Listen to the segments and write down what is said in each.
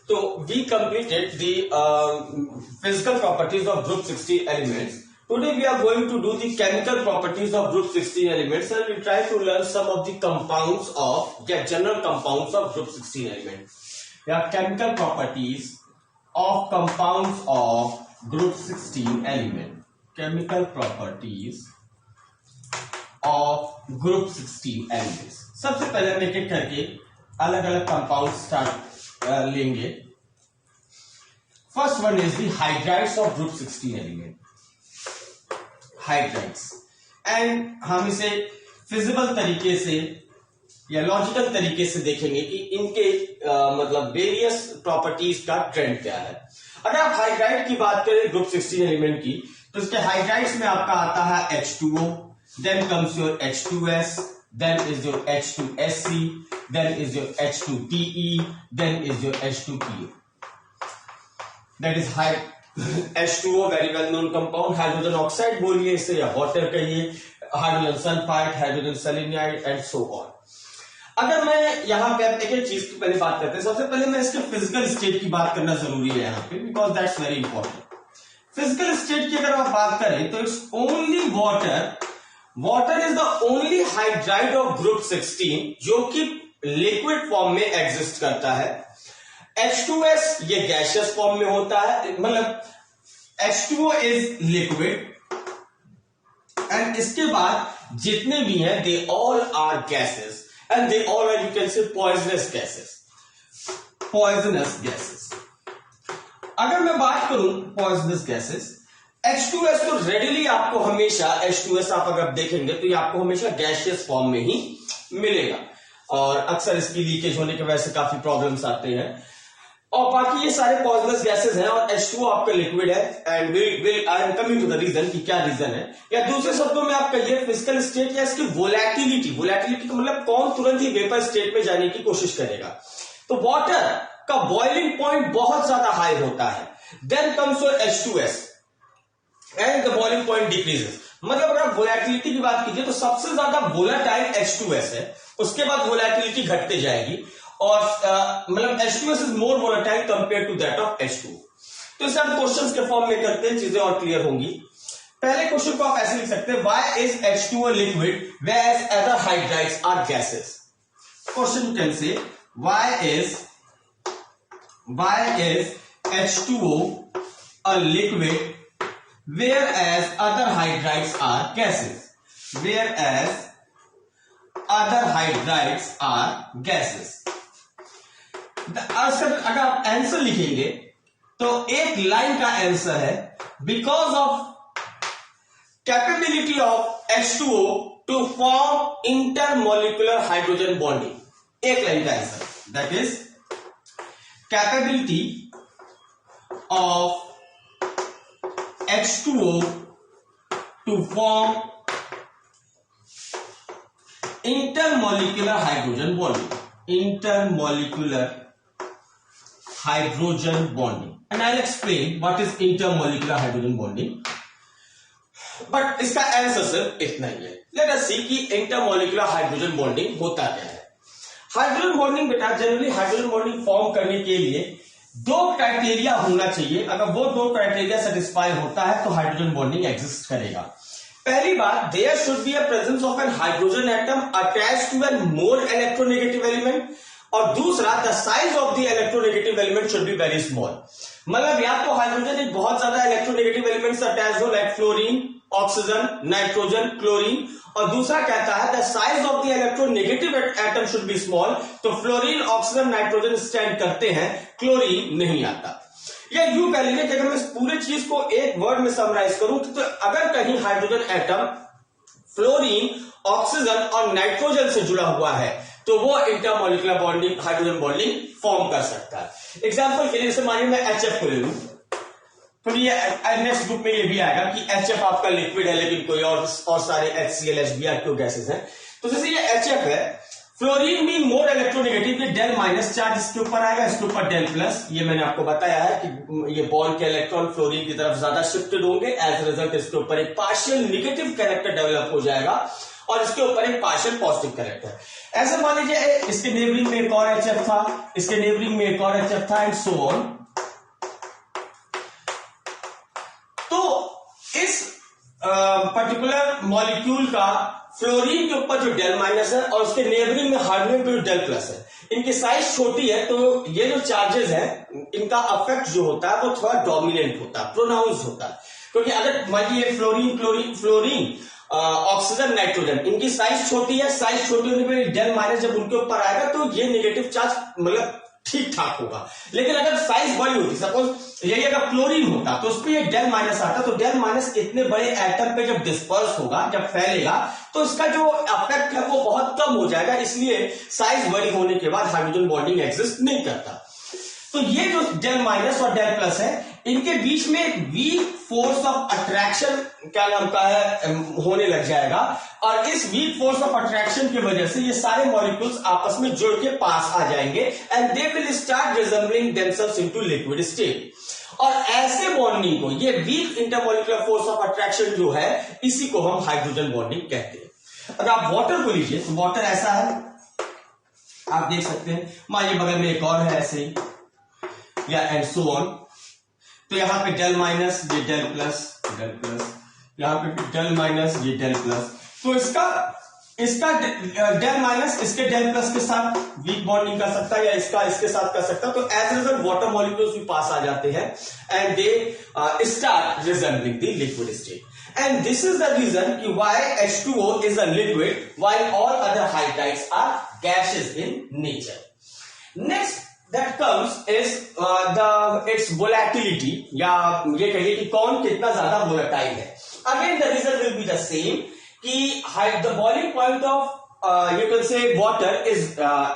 So we completed the physical properties of group 16 elements. Today we are going to do the chemical properties of group 16 elements, and we try to learn some of the compounds of general compounds of group 16 elements. Yeah, chemical properties of compounds of group 16 element. Chemical properties of group 16 elements. सबसे पहले हम एक एक करके अलग अलग compound start लेंगे. First one is the hydrides of group 16 element. Hydrides, and हम इसे फिजिबल तरीके से या लॉजिकल तरीके से देखेंगे कि इनके मतलब वेरियस प्रॉपर्टीज का ट्रेंड क्या है. अगर आप हाइड्राइड की बात करें ग्रुप 16 एलिमेंट की, तो इसके हाइड्राइड्स में आपका आता है H2O, then comes your H2S, then is your H2SC, then is your H2PE, then is your H2PO. That is H2O, very well known compound. Hydrogen oxide बोलिए इसे या वाटर कहिए, hydrogen sulphide, hydrogen selenide and so on. अगर मैं यहाँ पे एक एक चीज की पहले बात करते हैं, सबसे पहले मैं इसके फिजिकल स्टेट की बात करना जरूरी है यहाँ पे, because that's very important. Physical state की अगर आप बात करें तो it's only water. Water is the only hydride of group 16 जो कि लिक्विड फॉर्म में एग्जिस्ट करता है. H2S ये गैसियस फॉर्म में होता है, मतलब H2O इज लिक्विड, एंड इसके बाद जितने भी हैं they all are gases, and they all are, you can say, poisonous gases. Poisonous gases. अगर मैं बात करूं पॉइजनस गैसेस, H2S तो रेडिली आपको हमेशा, H2S आप अगर देखेंगे तो ये आपको हमेशा गैसियस फॉर्म में ही मिलेगा, और अक्सर इसकी लीकेज होने की वजह से काफी प्रॉब्लम्स आते हैं. और बाकी ये सारे पॉइजनस गैसेस हैं, और H2O आपका लिक्विड है. And will I am coming to the reason कि क्या रीजन है, या दूसरे शब्दों में आप कहिए फिजिकल स्टेट या इसकी वोलैटिलिटी. वोलैटिलिटी का मतलब कौन तुरंत ही वेपर स्टेट में जाने की कोशिश करेगा. तो वाटर का बॉइलिंग पॉइंट बहुत ज्यादा हाई होता है. Then comes your H2S and the boiling point decreases. मतलब अगर आप वोलैटिलिटी की बात कीजिए तो सबसे ज्यादा वोलेटाइल H2S है, उसके बाद वोलैटिलिटी घटते जाएगी, और मतलब H2S is more volatile compare to that of H2. तो इसे हम क्वेश्चंस के फॉर्म में करते हैं, चीजें और क्लियर होंगी. पहले क्वेश्चन को आप ऐसे लिख सकते हैं, why is H2O liquid whereas other hydrides are gases. Question can say why is H2O a liquid whereas other hydrides are gases. Whereas other hydrides are gases. अगर आप आंसर लिखेंगे तो एक लाइन का आंसर है, because of capability of H2O to form intermolecular hydrogen bonding. एक line का answer, that is capability of H2O to form intermolecular hydrogen bonding. Intermolecular hydrogen bonding. And I'll explain what is intermolecular hydrogen bonding. But इसका answer सिर्फ इतना ही है. Let us see कि intermolecular hydrogen bonding होता क्या है. Hydrogen bonding बेटा, generally hydrogen bonding form करने के लिए दो क्राइटेरिया होना चाहिए. अगर वो दो क्राइटेरिया सेटिस्फाई होता है तो हाइड्रोजन बॉन्डिंग एग्जिस्ट करेगा. पहली बात, there should be a presence of an hydrogen atom attached to an more electronegative element, और दूसरा the size of the electronegative element should be very small. मतलब या तो हाइड्रोजन एक बहुत ज्यादा इलेक्ट्रोनेगेटिव एलिमेंट से अटैच हो, like fluorine, oxygen, nitrogen, chlorine, और दूसरा कहता है the size of the electronegative atom should be small. तो फ्लोरीन, ऑक्सीजन, नाइट्रोजन स्टैंड करते हैं, क्लोरीन नहीं आता. या यूं कह लीजिए कि अगर मैं इस पूरे चीज को एक वर्ड में समराइज करूं तो अगर कहीं हाइड्रोजन एटम फ्लोरीन, ऑक्सीजन और नाइट्रोजन से जुड़ा हुआ है तो वो intermolecular bonding, hydrogen bonding form कर सकता है. एग्जाम्पल के लिए जैसे मानिए मैं HF को ले लूं, तो ये नेक्स्ट ग्रुप में ये भी आएगा कि HF आपका लिक्विड है, लेकिन कोई और सारे HCl, HBr क्यों गैसेस हैं. तो जैसे ये HF है, फ्लोरीन भी मोर इलेक्ट्रोनेगेटिव, ये डेल माइनस चार्ज इसके ऊपर आएगा, इसके ऊपर डेल प्लस. ये मैंने आपको बताया है कि ये बॉन्ड के इलेक्ट्रॉन फ्लोरीन की तरफ ज्यादा शिफ्टेड होंगे, एज रिजल्ट इसके ऊपर एक पार्शियल नेगेटिव कैरेक्टर डेवलप हो जाएगा और इसके ऊपर एक पार्शियल पॉजिटिव कैरेक्टर. ऐसे मान लीजिए इसके नेबरिंग में एक और HF था, इसके नेबरिंग में एक और HF था, एंड सो ऑन। तो इस पर्टिकुलर मॉलिक्यूल का फ्लोरीन के ऊपर जो डेल माइनस है और उसके नेबरिंग में हाइड्रोजन पे जो डेल प्लस है, इनकी साइज छोटी है, तो ये जो चार्जेस है इनका अफेक्ट जो होता है वो थोड़ा डोमिनेंट होता है, प्रोनाउंस होता है। क्योंकि अगर मान लीजिए फ्लोरीन ऑक्सीजन नाइट्रोजन, इनकी साइज छोटी है, साइज छोटी होने पर डेल माइनस जब उनके ऊपर आएगा तो ये नेगेटिव चार्ज मतलब ठीक ठाक होगा। लेकिन अगर साइज बड़ी होती, सपोज यही अगर क्लोरीन होता तो उस पर ये डेल माइनस आता, तो डेल माइनस इतने बड़े एटम पे जब डिस्पर्स होगा, जब फैलेगा, तो इसका जो इफेक्ट है वो बहुत कम हो जाएगा। इसलिए साइज बड़ी होने के बाद हाइड्रोजन बॉन्डिंग एग्जिस्ट नहीं करता। तो ये जो डेल माइनस और डेल प्लस है, इनके बीच में एक वीक फोर्स ऑफ अट्रैक्शन क्या नाम का है होने लग जाएगा, और इस वीक फोर्स ऑफ अट्रैक्शन की वजह से ये सारे मॉलिक्यूल्स आपस में जुड़ के पास आ जाएंगे, and they will start resembling themselves into liquid state. और ऐसे बॉन्डिंग को, ये weak intermolecular force of attraction जो है, इसी को हम हाइड्रोजन बॉन्डिंग कहते हैं। अगर आप वाटर को लीजिए तो वाटर ऐसा है, आप देख सकते हैं, मान लीजिए बगल में एक और है ऐसे ही, या एंड सो ऑन। तो यहां पे डेल माइनस, ये डेल प्लस, यहां पे डेल माइनस, ये डेल प्लस। तो इसका डेल माइनस इसके डेल प्लस के साथ वीक बॉन्डिंग कर सकता है, या इसका इसके साथ कर सकता है। तो as a result water molecules भी पास आ जाते हैं, and they start resembling the liquid state. And this is the reason कि why H2O is a liquid while all other hydrides are gases in nature. Next that comes is its volatility, या ये कहिए कि कौन कितना ज्यादा volatile है। Again the reason will be the same कि the boiling point of you can say water is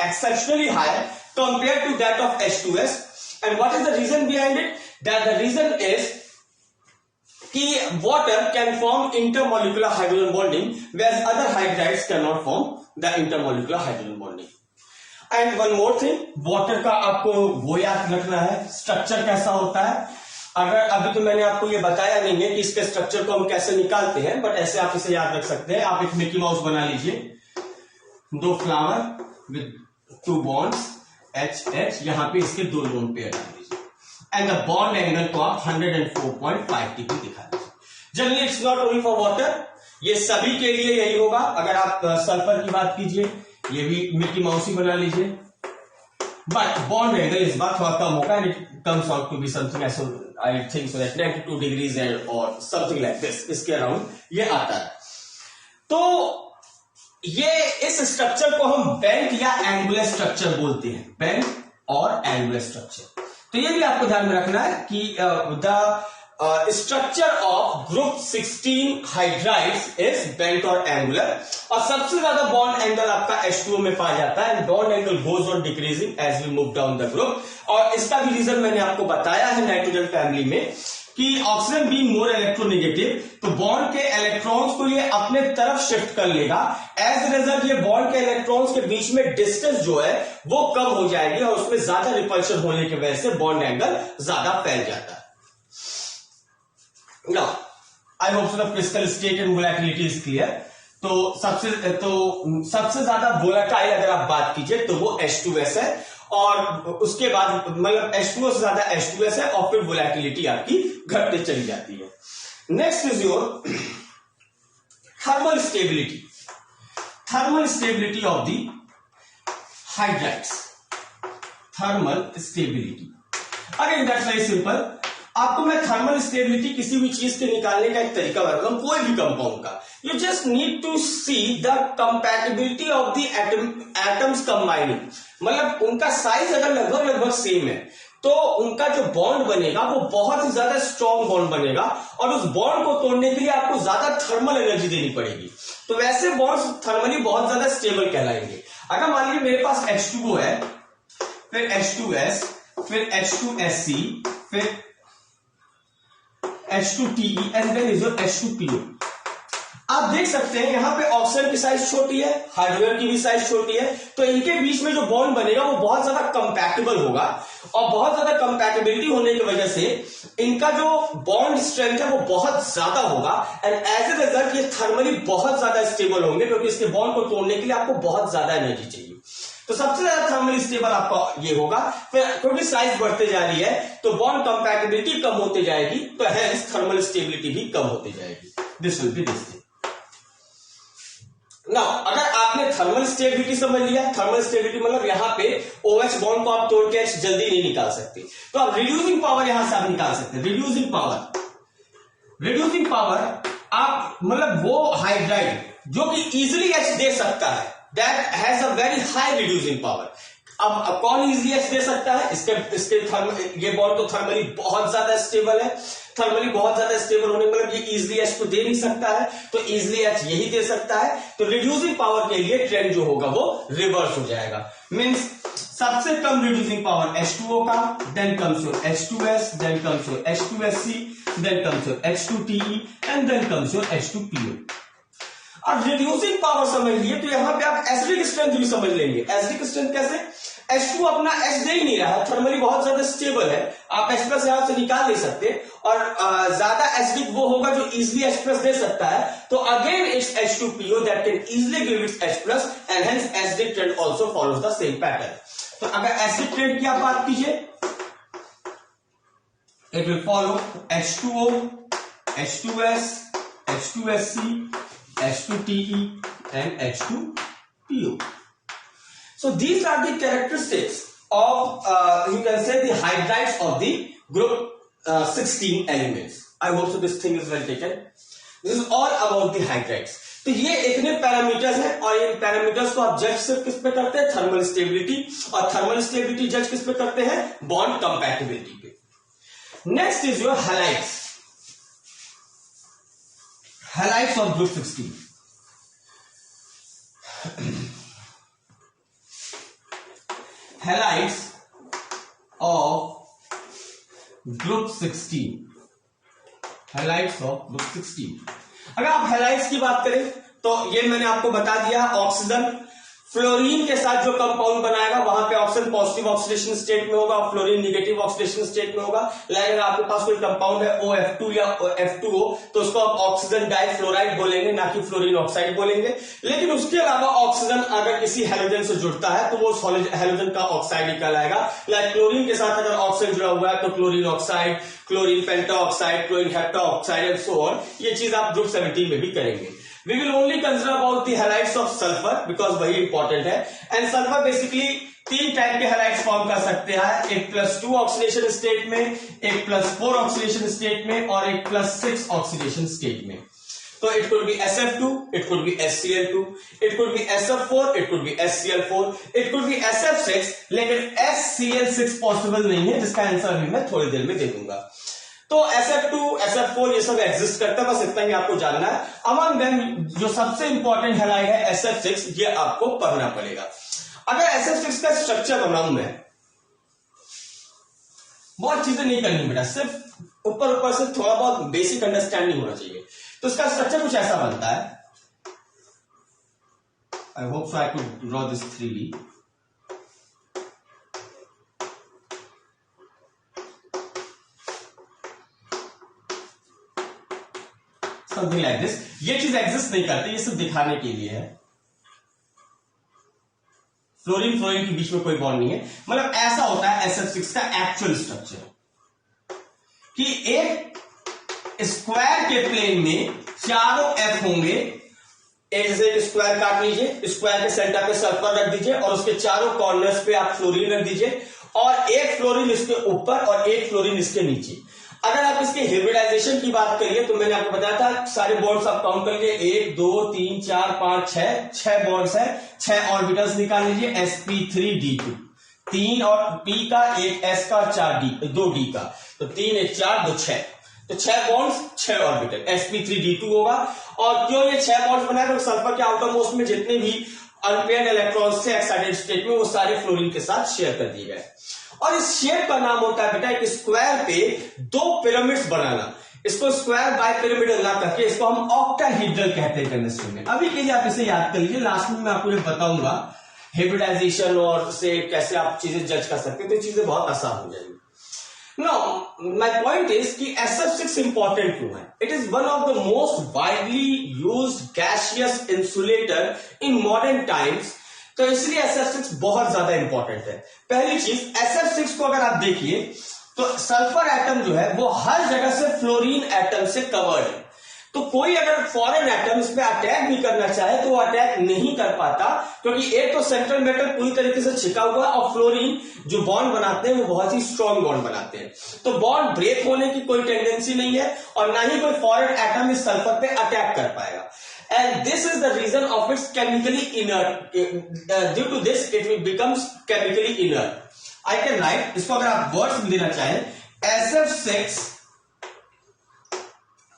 exceptionally high compared to that of H2S. And what is the reason behind it? That the reason is कि water can form intermolecular hydrogen bonding whereas other hydrides cannot form the intermolecular hydrogen bonding. And one more thing, water का आपको वो याद रखना है structure कैसा होता है। अगर अभी तो मैंने आपको ये बताया नहीं है कि इसके स्ट्रक्चर को हम कैसे निकालते हैं, बट ऐसे आप इसे याद रख सकते हैं। आप एक मिकी माउस बना लीजिए, दो flower with two bonds H, यहां पे इसके दो लोन पेयर डाल दीजिए, एंड द बॉन्ड एंगल को आप 104.5 डिग्री दिखा दीजिए। Generally it's not only for water, ये सभी के लिए यही होगा। अगर आप सल्फर की बात कीजिए, ये भी मिकी माउस ही बना लीजिए, बट बॉन्ड एंगल इस बार थोड़ा कम होगा, and it comes out to be something ऐसा, I think so that 92 degrees और समथिंग लाइक दिस, इसके अराउंड ये आता है। तो ये इस स्ट्रक्चर को हम बेंट या एंगुलर स्ट्रक्चर बोलते हैं, बेंट और एंगुलर स्ट्रक्चर। तो ये भी आपको ध्यान में रखना है कि the structure of group 16 hydrides is bent और एंगुलर, और सबसे ज्यादा बॉन्ड एंगल आपका H2O में पाया जाता है, and bond angle goes on decreasing as we move down the group. और इसका भी रीजन मैंने आपको बताया है नाइट्रोजन फैमिली में कि ऑक्सीजन बीइंग मोर इलेक्ट्रोनेगेटिव, तो बॉन्ड के इलेक्ट्रॉन्स को ये अपने तरफ शिफ्ट कर लेगा। एज ए रिजल्ट ये बॉन्ड के इलेक्ट्रॉन्स के बीच में डिस्टेंस जो है वो कम हो जाएगी, और उसमें ज्यादा रिपल्शन होने की वजह से बॉन्ड एंगल ज्यादा फैल जाता है। Now, I hope so the physical state and volatility is clear. तो सबसे ज्यादा वोलाटाइल अगर आप बात कीजिए तो वो H2S है, और उसके बाद मतलब H2O से ज्यादा H2S है, और फिर वोलाटिलिटी आपकी घटते चली जाती है। Next is your thermal stability, thermal stability of the hydrides, thermal stability. Again that's very simple, आपको मैं थर्मल स्टेबिलिटी किसी भी चीज के निकालने का एक तरीका बताता हूं, कोई भी कंपाउंड का। You just need to see the compatibility of the atoms combining, मतलब उनका साइज अगर लगभग सेम है तो उनका जो बॉन्ड बनेगा वो बहुत ही ज्यादा स्ट्रॉन्ग बॉन्ड बनेगा, और उस बॉन्ड को तोड़ने के लिए आपको ज्यादा थर्मल एनर्जी देनी पड़ेगी। तो वैसे बॉन्ड्स थर्मली बहुत ज्यादा स्टेबल कहलाएंगे। अगर मान लीजिए मेरे पास H2O है, फिर H2S, फिर H2SC, फिर H2TE, and then is your H2PO। आप देख सकते हैं यहां पे ऑक्सीजन की साइज छोटी है, हाइड्रोजन की भी साइज छोटी है, तो इनके बीच में जो बॉन्ड बनेगा वो बहुत ज्यादा कंपैटिबल होगा, और बहुत ज्यादा कंपैटिबिलिटी होने की वजह से इनका जो बॉन्ड स्ट्रेंथ है वो बहुत ज्यादा होगा, एंड एज ए रिजल्ट ये थर्मली बहुत ज्यादा स्टेबल होंगे, क्योंकि इसके बॉन्ड को तोड़ने के लिए आपको बहुत ज्यादा एनर्जी चाहिए। तो सबसे ज्यादा थर्मली स्टेबल आपका ये होगा। फिर क्योंकि साइज बढ़ते जा रही है तो बॉन्ड कंपैटिबिलिटी कम होती जाएगी, तो हेंस थर्मल स्टेबिलिटी भी कम होती जाएगी। This will be this thing. Now अगर आपने थर्मल स्टेबिलिटी समझ लिया, थर्मल स्टेबिलिटी मतलब यहां पे OH बॉन्ड को आप तोड़ के H जल्दी नहीं निकाल सकते, तो आप रिड्यूसिंग पावर यहां से आप निकाल सकते हैं। रिड्यूसिंग पावर आप मतलब वो हाइड्राइड जो कि इजिली H दे सकता है, that has a very high reducing power. अब कौन इजिली H दे सकता है? इसके ये बॉन्ड तो थर्मली बहुत ज्यादा स्टेबल है, थर्मली बहुत ज्यादा स्टेबल होने का मतलब ये इजिली H को दे नहीं सकता है, तो इजिली H यही दे सकता है। तो रिड्यूसिंग पावर के लिए ट्रेंड जो होगा वो रिवर्स हो जाएगा। मींस सबसे कम रिड्यूसिंग पावर H2O का, then comes your H2S, then comes your H2SC, then comes your H2TE and then comes your H2PO। अब रिड्यूसिंग पावर समझ लिए तो यहां पे आप एसिडिक स्ट्रेंथ भी समझ लेंगे। एसिडिक स्ट्रेंथ कैसे? H2 अपना H दे ही नहीं रहा, थर्मली बहुत ज्यादा स्टेबल है, आप H+ यहां से निकाल नहीं सकते, और ज्यादा एसिडिक वो होगा जो इजिली H+ दे सकता है, तो again it's H2PO that can easily give its H+ and hence acidic trend also follows the same pattern. तो अगर एसिडिक ट्रेंड की आप बात कीजिए, it will follow H2O, H2S, H2SC, H2TE and H2PO. So these are the characteristics of you can say the hydrides of the group 16 elements. I hope so this thing is well taken. This is all about the hydrides. तो ये इतने parameters हैं, और इन parameters को आप जज सिर्फ किस पे करते हैं? थर्मल स्टेबिलिटी, और थर्मल स्टेबिलिटी जज किस पे करते हैं? बॉन्ड कंपैटिबिलिटी पे। Next is your halides. Halides of group 16। Halides of group 16। Halides of group 16। अगर आप हैलाइड्स की बात करें तो ये मैंने आपको बता दिया, ऑक्सीजन फ्लोरीन के साथ जो कंपाउंड बनाएगा वहां पे ऑक्सीजन पॉजिटिव ऑक्सीडेशन स्टेट में होगा, फ्लोरीन नेगेटिव ऑक्सीडेशन स्टेट में होगा। लाइक अगर आपके पास कोई कंपाउंड है OF2 या F2O तो उसको आप ऑक्सीजन डाइफ्लोराइड बोलेंगे, ना कि फ्लोरीन ऑक्साइड बोलेंगे। लेकिन उसके अलावा ऑक्सीजन अगर किसी हैलोजन से जुड़ता है तो वो हैलोजन का ऑक्साइड ही कहलाएगा। लाइक क्लोरीन के साथ अगर ऑक्सीजन जुड़ा हुआ है तो chlorine oxide, chlorine penta oxide, chlorine hepta oxide and so on. ये चीज आप ग्रुप 17 में भी करेंगे। We will only consider about the halides of sulfur because वही इंपॉर्टेंट है। एंड सल्फर बेसिकली तीन टाइप के हैलाइड्स फॉर्म कर सकते हैं, एक +2 ऑक्सीडेशन स्टेट में, एक +4 ऑक्सीडेशन स्टेट में, और एक +6 ऑक्सीडेशन स्टेट में। तो it could be SF2, it could be HCl2, it could be SF4, it could be HCl4, it could be SF6, लेकिन HCl6 पॉसिबल नहीं है, जिसका आंसर भी मैं थोड़ी देर में दे दूंगा। तो SF2, SF4 ये सब एग्जिस्ट करता है, बस इतना ही आपको जानना है। अमंग देम जो सबसे इंपॉर्टेंट हैलाइड है SF6, ये आपको पढ़ना पड़ेगा। अगर SF6 का स्ट्रक्चर बनाऊं मैं, बहुत चीजें नहीं करनी बेटा, सिर्फ ऊपर से थोड़ा बहुत बेसिक अंडरस्टैंडिंग होना चाहिए। तो इसका स्ट्रक्चर कुछ ऐसा बनता है। I hope so I could draw this 3D। Something like this. ये चीज एग्जिस्ट नहीं करती, ये सिर्फ दिखाने के लिए है। फ्लोरीन फ्लोरीन के बीच में कोई बॉन्ड नहीं है, मतलब ऐसा होता है SF6 का एक्चुअल स्ट्रक्चर कि एक स्क्वायर के प्लेन में चारों F होंगे। एक जैसे एक स्क्वायर काट लीजिए, स्क्वायर के सेंटर पे सल्फर रख दीजिए और उसके चारों कॉर्नर्स पे आप फ्लोरीन रख दीजिए, और एक फ्लोरीन इसके ऊपर और एक फ्लोरीन इसके नीचे। अगर आप इसके हाइब्रिडाइजेशन की बात करिए तो मैंने आपको बताया था सारे बॉन्ड्स आप काउंट कर लीजिए, 1 2 3 4 5 6 बॉन्ड्स है, 6 ऑर्बिटल्स निकाल लीजिए, sp3d2, 3 और p का, 1 s का, 4 d 2 d का, तो 3 1 4 2 6, तो 6 बॉन्ड्स 6 ऑर्बिटल, sp3d2 होगा। और क्यों ये 6 बॉन्ड्स बनाए? तो सल्फर के आउटर मोस्ट में जितने भी अनपेयर्ड इलेक्ट्रॉन्स थे एक्साइटेड स्टेट में वो सारे फ्लोरीन के साथ शेयर कर दिए गए। और इस शेप का नाम होता है बेटा एक स्क्वायर पे 2 पिरामिड्स बनाना। इसको स्क्वायर बाइपिरामिडल ना करके इसको हम ऑक्टाहेड्रल कहते हैं केमिस्ट्री में। अभी के लिए आप इसे याद कर लीजिए, लास्ट में मैं आपको ये बताऊंगा हाइब्रिडाइजेशन और से कैसे आप चीजें जज कर सकते हैं, तो चीजें बहुत आसान हो जाएंगी। नाउ माय पॉइंट इज कि SF6 इंपॉर्टेंट क्यों है? It is one of the most widely used gaseous insulator in modern times, तो इसलिए SF6 बहुत ज्यादा इंपॉर्टेंट है। पहली चीज, SF6 को अगर आप देखिए तो सल्फर एटम जो है वो हर जगह से फ्लोरीन एटम से कवर्ड है, तो कोई अगर फॉरेन एटम इस पे अटैक भी करना चाहे तो वो अटैक नहीं कर पाता, क्योंकि एक तो सेंट्रल मेटल पूरी तरीके से छिका हुआ है और फ्लोरीन जो बॉन्ड बनाते हैं वो बहुत ही स्ट्रॉन्ग बॉन्ड बनाते हैं, तो बॉन्ड ब्रेक होने की कोई टेंडेंसी नहीं है और ना ही कोई फॉरेन एटम इस सल्फर पे अटैक कर पाएगा। And this is the reason of its chemically inert. Due to this, it becomes chemically inert. I can write, इसको अगर आप वर्ड्स में देना चाहें, SF6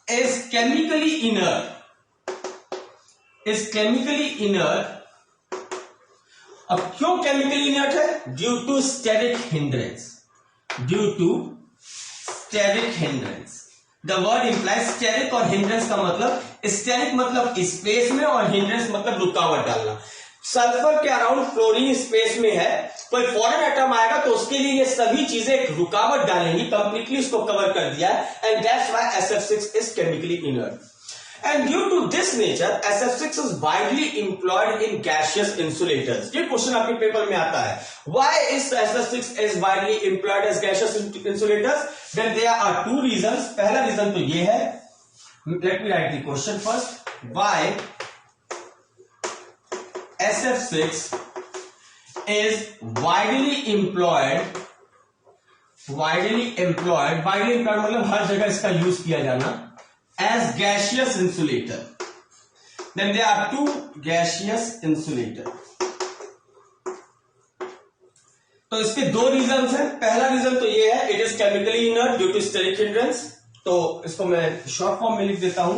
is chemically inert. Is chemically inert. अब क्यों chemically inert है? Due to steric hindrance. Due to steric hindrance. The word implies steric और hindrance का मतलब, steric मतलब स्पेस में और hindrance मतलब रुकावट डालना। सल्फर के अराउंड फ्लोरीन स्पेस में है, कोई फॉरेन एटम आएगा तो उसके लिए ये सभी चीजें एक रुकावट डालेंगी, कंप्लीटली इसको कवर कर दिया है, and that's why SF6 is chemically inert. And due to this nature, SF6 is widely employed in gaseous insulators. ये क्वेश्चन आपके पेपर में आता है, why is SF6 is widely employed as gaseous insulators? Then there are two reasons. पहला reason तो ये है, let me write the question first. Why SF6 is widely employed मतलब हर जगह इसका यूज किया जाना, as gaseous insulator. Then there are two gaseous insulator. तो इसके दो रीजंस हैं। पहला रीजन तो ये है, it is chemically inert due to steric hindrance, तो इसको मैं शॉर्ट फॉर्म में लिख देता हूं,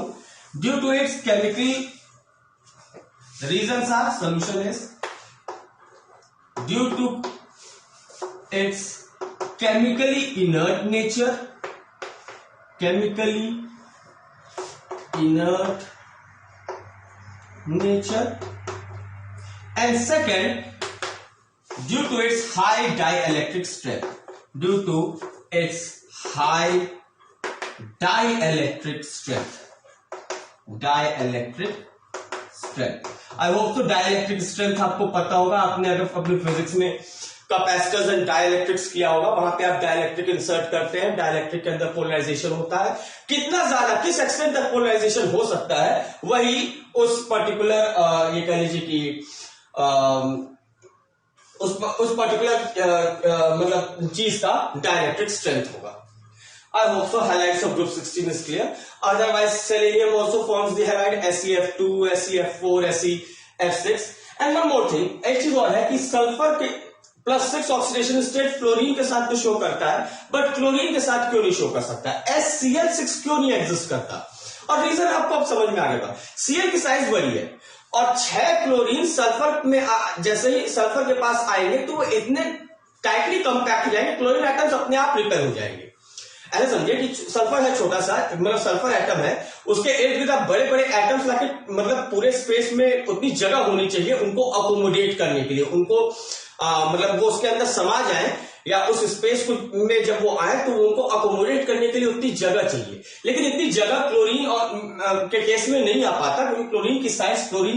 due to its chemically reasons are, solution is due to its chemically inert nature, chemically inert nature, and second, due to its high dielectric strength. Due to its high dielectric strength. Dielectric strength. I hope तो dielectric strength आपको पता होगा, आपने अगर अपनी physics में capacitors and dielectrics किया होगा, वहां पे आप डाइलेक्ट्रिक इंसर्ट करते हैं, डाइलेक्ट्रिक के अंदर पोलराइजेशन होता है, कितना ज्यादा किस एक्सटेंट तक पोलराइजेशन हो सकता है, वही उस पर्टिकुलर ये कह लीजिए कि उस पर्टिकुलर मतलब चीज का डाइलेक्ट्रिक स्ट्रेंथ होगा। I hope so. Halides of group 16 is clear. Otherwise, selenium also forms the halide SeF2, SeF4, SeF6. And one more thing, एक चीज और है कि सल्फर के +6 ऑक्सीडेशन स्टेट फ्लोरीन के साथ तो शो करता है, बट क्लोरीन के साथ क्यों नहीं शो कर सकता? HCl6 क्यों नहीं एग्जिस्ट करता? और रीजन आपको अब समझ में आ गया। Cl की साइज बड़ी है और 6 क्लोरीन सल्फर में जैसे ही सल्फर के पास आएंगे तो वो इतने टाइटली कंपैक्ट हो जाएंगे, क्लोरीन एटम्स अपने आप रिपेयर हो जाएंगे। ऐसे समझिए कि सल्फर है छोटा सा, मतलब सल्फर एटम है, उसके इर्द गिर्द आप बड़े बड़े एटम्स लाके मतलब पूरे स्पेस में उतनी जगह होनी चाहिए उनको अकोमोडेट करने के लिए, उनको मतलब वो उसके अंदर समा जाए या उस स्पेस में जब वो आए तो उनको अकोमोडेट करने के लिए उतनी जगह चाहिए, लेकिन इतनी जगह क्लोरीन और के केस में नहीं आ पाता, क्योंकि क्लोरीन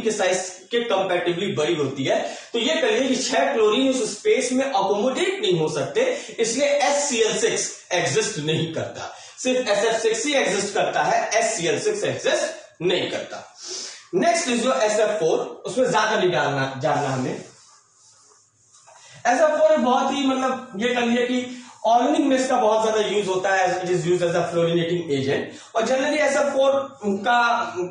के साइज के कंपैरेटिवली बड़ी होती है। तो ये कहिए कि 6 क्लोरीन उस स्पेस में अकोमोडेट नहीं हो सकते, इसलिए HCl6 एग्जिस्ट नहीं करता, सिर्फ SF6 ही एग्जिस्ट करता है, HCl6 एग्जिस्ट नहीं करता। नेक्स्ट इज जो SF4, उसमें ज्यादा नहीं जानना हमें। SF4 बहुत ही मतलब ये कह लीजिए कि ऑर्गेनिक में इसका बहुत ज्यादा यूज होता है, it is use as a fluorinating agent, और जनरली SF4 का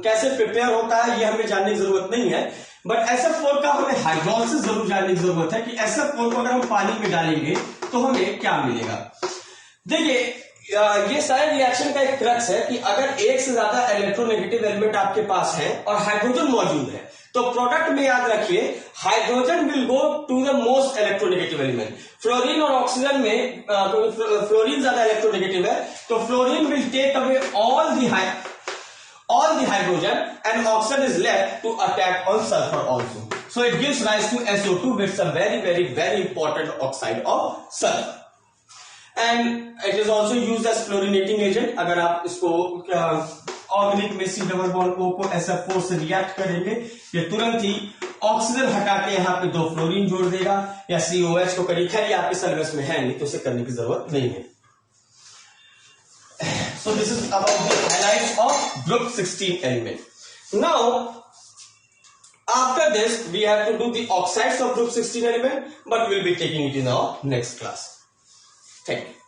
कैसे प्रिपेयर होता है ये हमें जानने की जरूरत नहीं है, बट SF4 का हमें हाइड्रोलिसिस जरूर जानने की जरूरत है कि SF4 को अगर हम पानी में डालेंगे तो हमें क्या मिलेगा। देखिए ये सारे रिएक्शन का एक क्रक्स है कि अगर एक से ज्यादा इलेक्ट्रोनेगेटिव एलिमेंट आपके पास है और हाइड्रोजन मौजूद है तो प्रोडक्ट में याद रखिए hydrogen will go to the most electronegative element. Fluorine और ऑक्सीजन में फ्लोरीन ज्यादा इलेक्ट्रोनेगेटिव है, तो fluorine will take away all the hydrogen and oxygen is left to attack on sulfur also. So it gives rise to SO2, which is a very, very, very important oxide of sulfur. And it is also used as fluorinating agent. अगर आप इसको organic में C double bond O को SF4 से react करेंगे, ये तुरंत ही oxygen हटा के यहाँ पे 2 फ्लोरीन जोड़ देगा या COH को करिए। खैर ये आपके सिलेबस में है नहीं तो इसे करने की जरूरत नहीं है। So this is about the highlights of group 16 element. Now, after this, we have to do the oxides of group 16 element, but we'll be taking it in our next class. Thank you.